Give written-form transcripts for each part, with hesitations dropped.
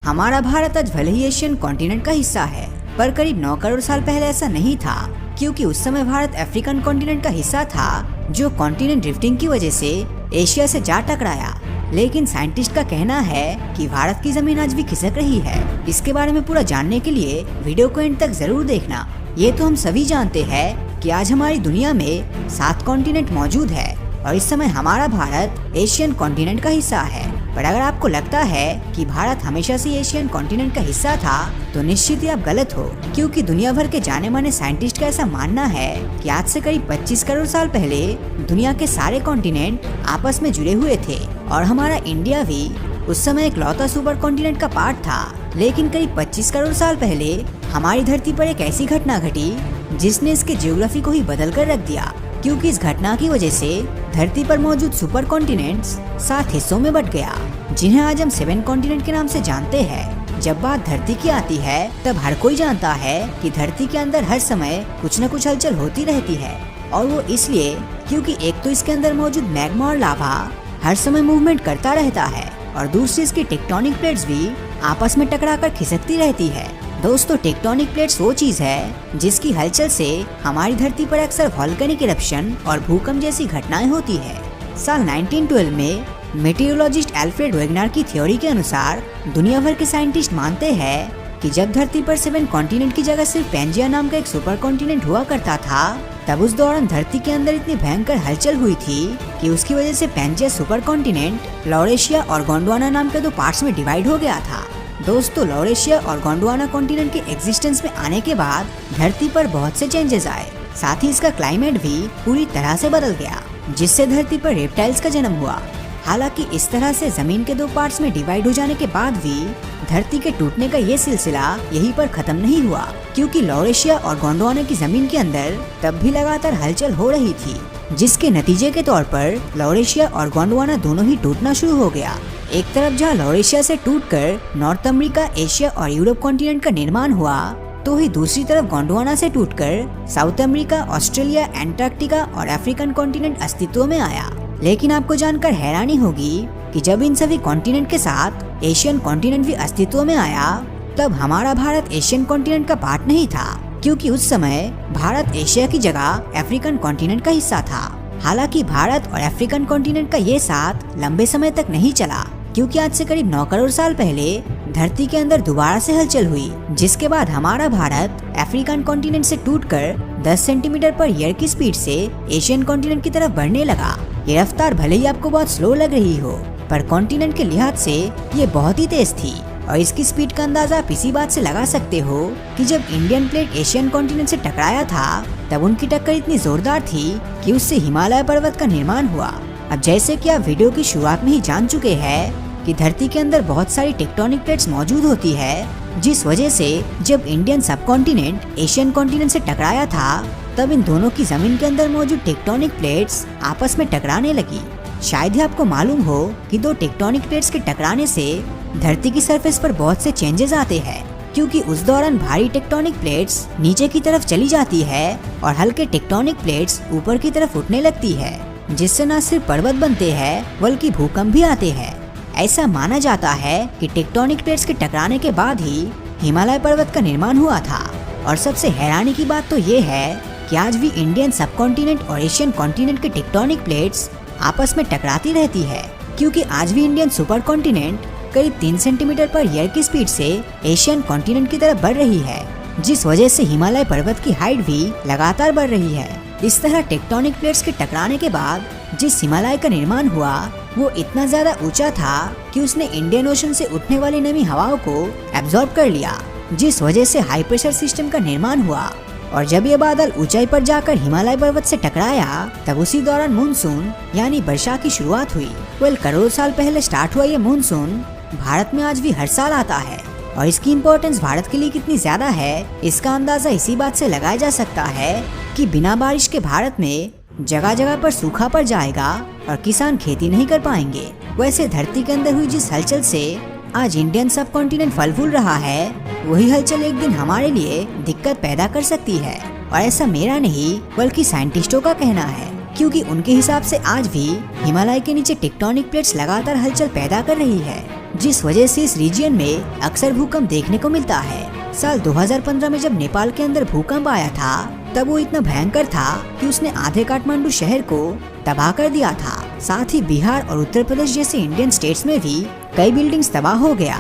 हमारा भारत आज भले ही एशियन कॉन्टिनेंट का हिस्सा है, पर करीब 9 करोड़ साल पहले ऐसा नहीं था, क्योंकि उस समय भारत अफ्रीकन कॉन्टिनेंट का हिस्सा था, जो कॉन्टिनेंट ड्रिफ्टिंग की वजह से एशिया से जा टकराया। लेकिन साइंटिस्ट का कहना है कि भारत की जमीन आज भी खिसक रही है। इसके बारे में पूरा जानने के लिए वीडियो को एंड तक जरूर देखना। ये तो हम सभी जानते हैं कि आज हमारी दुनिया में 7 कॉन्टिनेंट मौजूद है और इस समय हमारा भारत एशियन कॉन्टिनेंट का हिस्सा है। पर अगर आपको लगता है कि भारत हमेशा से एशियन कॉन्टिनेंट का हिस्सा था, तो निश्चित ही आप गलत हो, क्योंकि दुनिया भर के जाने माने साइंटिस्ट का ऐसा मानना है कि आज से करीब 25 करोड़ साल पहले दुनिया के सारे कॉन्टिनेंट आपस में जुड़े हुए थे और हमारा इंडिया भी उस समय एक लौता सुपर कॉन्टिनेंट का पार्ट था। लेकिन करीब 25 करोड़ साल पहले हमारी धरती पर एक ऐसी घटना घटी जिसने इसके ज्योग्राफी को ही बदल कर रख दिया, क्योंकि इस घटना की वजह से धरती पर मौजूद सुपर कॉन्टिनेंट्स 7 हिस्सों में बट गया, जिन्हें आज हम 7 कॉन्टिनेंट के नाम से जानते हैं। जब बात धरती की आती है, तब हर कोई जानता है कि धरती के अंदर हर समय कुछ न कुछ हलचल होती रहती है, और वो इसलिए क्योंकि एक तो इसके अंदर मौजूद मैग्मा और लावा हर समय मूवमेंट करता रहता है, और दूसरी इसकी टेक्टोनिक प्लेट्स भी आपस में टकराकर खिसकती रहती है। दोस्तों, टेक्टोनिक प्लेट्स वो चीज है जिसकी हलचल से हमारी धरती पर अक्सर वोल्केनिक इरप्शन और भूकंप जैसी घटनाएं होती है। साल 1912 में मेटीरियोलॉजिस्ट एल्फ्रेड वेगनर की थ्योरी के अनुसार दुनिया भर के साइंटिस्ट मानते हैं कि जब धरती पर 7 कॉन्टिनेंट की जगह सिर्फ पैंजिया नाम का एक सुपर कॉन्टिनेंट हुआ करता था, तब उस दौरान धरती के अंदर इतनी भयंकर हलचल हुई थी कि उसकी वजह से पैंजिया सुपर कॉन्टिनेंट लॉरेशिया और गोंडवाना नाम के 2 पार्ट्स में डिवाइड हो गया था। दोस्तों, लॉरेशिया और गोंडवाना कॉन्टिनेंट के एग्जिस्टेंस में आने के बाद धरती पर बहुत से चेंजेस आए, साथ ही इसका क्लाइमेट भी पूरी तरह से बदल गया, जिससे धरती पर रेप्टाइल्स का जन्म हुआ। हालांकि इस तरह से जमीन के 2 पार्ट्स में डिवाइड हो जाने के बाद भी धरती के टूटने का ये सिलसिला यहीं पर खत्म नहीं हुआ, क्योंकि लॉरेशिया और गोंडवाना की जमीन के अंदर तब भी लगातार हलचल हो रही थी, जिसके नतीजे के तौर पर लॉरेशिया और गोंडवाना दोनों ही टूटना शुरू हो गया। एक तरफ जहां लॉरेशिया से टूटकर नॉर्थ अमेरिका, एशिया और यूरोप कॉन्टिनेंट का निर्माण हुआ, तो ही दूसरी तरफ गोंडवाना से टूटकर साउथ अमेरिका, ऑस्ट्रेलिया, एंटार्क्टिका और अफ्रीकन कॉन्टिनेंट अस्तित्व में आया। लेकिन आपको जानकर हैरानी होगी कि जब इन सभी कॉन्टिनेंट के साथ एशियन कॉन्टिनेंट भी अस्तित्व में आया, तब हमारा भारत एशियन कॉन्टिनेंट का पार्ट नहीं था, क्योंकि उस समय भारत एशिया की जगह अफ्रीकन कॉन्टिनेंट का हिस्सा था। हालांकि भारत और अफ्रीकन कॉन्टिनेंट का ये साथ लंबे समय तक नहीं चला, क्योंकि आज से करीब 9 करोड़ साल पहले धरती के अंदर दोबारा से हलचल हुई, जिसके बाद हमारा भारत अफ्रीकन कॉन्टिनेंट से टूटकर 10 सेंटीमीटर पर ईयर की स्पीड से एशियन कॉन्टिनेंट की तरफ बढ़ने लगा। ये रफ्तार भले ही आपको बहुत स्लो लग रही हो, पर कॉन्टिनेंट के लिहाज से ये बहुत ही तेज थी, और इसकी स्पीड का अंदाजा आप इसी बात से लगा सकते हो कि जब इंडियन प्लेट एशियन कॉन्टिनेंट से टकराया था, तब उनकी टक्कर इतनी जोरदार थी कि उससे हिमालय पर्वत का निर्माण हुआ। अब जैसे कि आप वीडियो की शुरुआत में ही जान चुके हैं कि धरती के अंदर बहुत सारी टेक्टोनिक प्लेट्स मौजूद होती है, जिस वजह से जब इंडियन सब कॉन्टिनेंट एशियन कॉन्टिनेंट से टकराया था, तब इन दोनों की जमीन के अंदर मौजूद टेक्टोनिक प्लेट्स आपस में टकराने लगी। शायद ही आपको मालूम हो कि 2 टेक्टोनिक प्लेट्स के टकराने से धरती की सरफेस पर बहुत से चेंजेस आते हैं, क्योंकि उस दौरान भारी टेक्टोनिक प्लेट्स नीचे की तरफ चली जाती है और हल्के टेक्टोनिक प्लेट्स ऊपर की तरफ उठने लगती है, जिससे न सिर्फ पर्वत बनते हैं बल्कि भूकंप भी आते हैं। ऐसा माना जाता है कि टेक्टोनिक प्लेट्स के टकराने के बाद ही हिमालय पर्वत का निर्माण हुआ था। और सबसे हैरानी की बात तो ये है कि आज भी इंडियन सब कॉन्टिनेंट और एशियन कॉन्टिनेंट के टेक्टोनिक प्लेट्स आपस में टकराती रहती है, क्योंकि आज भी इंडियन सुपर कॉन्टिनेंट करीब 3 सेंटीमीटर पर ईयर की स्पीड से एशियन कॉन्टिनेंट की तरफ बढ़ रही है, जिस वजह से हिमालय पर्वत की हाइट भी लगातार बढ़ रही है। इस तरह टेक्टोनिक प्लेट्स के टकराने के बाद जिस हिमालय का निर्माण हुआ, वो इतना ज्यादा ऊंचा था कि उसने इंडियन ओशन से उठने वाली नमी हवाओं को एब्जॉर्ब कर लिया, जिस वजह से हाई प्रेशर सिस्टम का निर्माण हुआ। और जब ये बादल ऊंचाई पर जाकर हिमालय पर्वत से टकराया, तब उसी दौरान मानसून यानी वर्षा की शुरुआत हुई। करोड़ों साल पहले स्टार्ट हुआ ये मानसून भारत में आज भी हर साल आता है, और इसकी इम्पोर्टेंस भारत के लिए कितनी ज्यादा है, इसका अंदाजा इसी बात से लगाया जा सकता है कि बिना बारिश के भारत में जगह जगह पर सूखा पड़ जाएगा और किसान खेती नहीं कर पाएंगे। वैसे धरती के अंदर हुई जिस हलचल से आज इंडियन सब कॉन्टिनेंट फल फूल रहा है, वही हलचल एक दिन हमारे लिए दिक्कत पैदा कर सकती है। और ऐसा मेरा नहीं बल्कि साइंटिस्टों का कहना है। क्योंकि उनके हिसाब से आज भी हिमालय के नीचे टेक्टोनिक प्लेट्स लगातार हलचल पैदा कर रही है, जिस वजह से इस रीजन में अक्सर भूकंप देखने को मिलता है। साल 2015 में जब नेपाल के अंदर भूकंप आया था तब वो इतना भयंकर था कि उसने आधे काठमांडू शहर को तबाह कर दिया था। साथ ही बिहार और उत्तर प्रदेश जैसे इंडियन स्टेट्स में भी कई बिल्डिंग्स तबाह हो गया।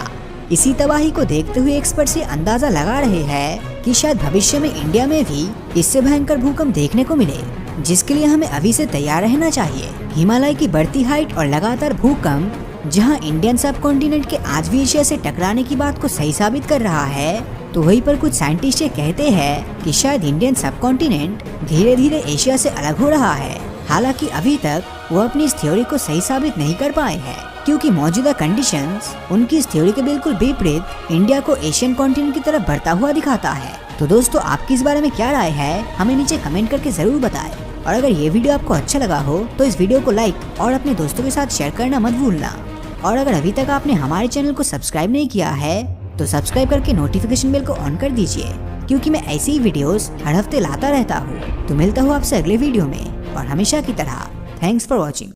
इसी तबाही को देखते हुए एक्सपर्ट ये अंदाजा लगा रहे हैं कि शायद भविष्य में इंडिया में भी इससे भयंकर भूकंप देखने को मिले, जिसके लिए हमें अभी से तैयार रहना चाहिए। हिमालय की बढ़ती हाइट और लगातार भूकंप जहां इंडियन सब कॉन्टिनेंट के आज भी एशिया से टकराने की बात को सही साबित कर रहा है, तो वहीं पर कुछ साइंटिस्ट ये कहते हैं कि शायद इंडियन सब कॉन्टिनेंट धीरे धीरे एशिया से अलग हो रहा है। हालांकि अभी तक वो अपनी इस थ्योरी को सही साबित नहीं कर पाए हैं, क्योंकि मौजूदा कंडीशंस उनकी इस थ्योरी के बिल्कुल विपरीत इंडिया को एशियन कॉन्टिनेंट की तरफ बढ़ता हुआ दिखाता है। तो दोस्तों, आपकी इस बारे में क्या राय है, हमें नीचे कमेंट करके जरूर बताएं। और अगर ये वीडियो आपको अच्छा लगा हो तो इस वीडियो को लाइक और अपने दोस्तों के साथ शेयर करना मत भूलना। और अगर अभी तक आपने हमारे चैनल को सब्सक्राइब नहीं किया है तो सब्सक्राइब करके नोटिफिकेशन बेल को ऑन कर दीजिए, क्योंकि मैं ऐसी ही वीडियोस हर हफ्ते लाता रहता हूँ। तो मिलता हूँ आपसे अगले वीडियो में, और हमेशा की तरह थैंक्स फॉर वॉचिंग।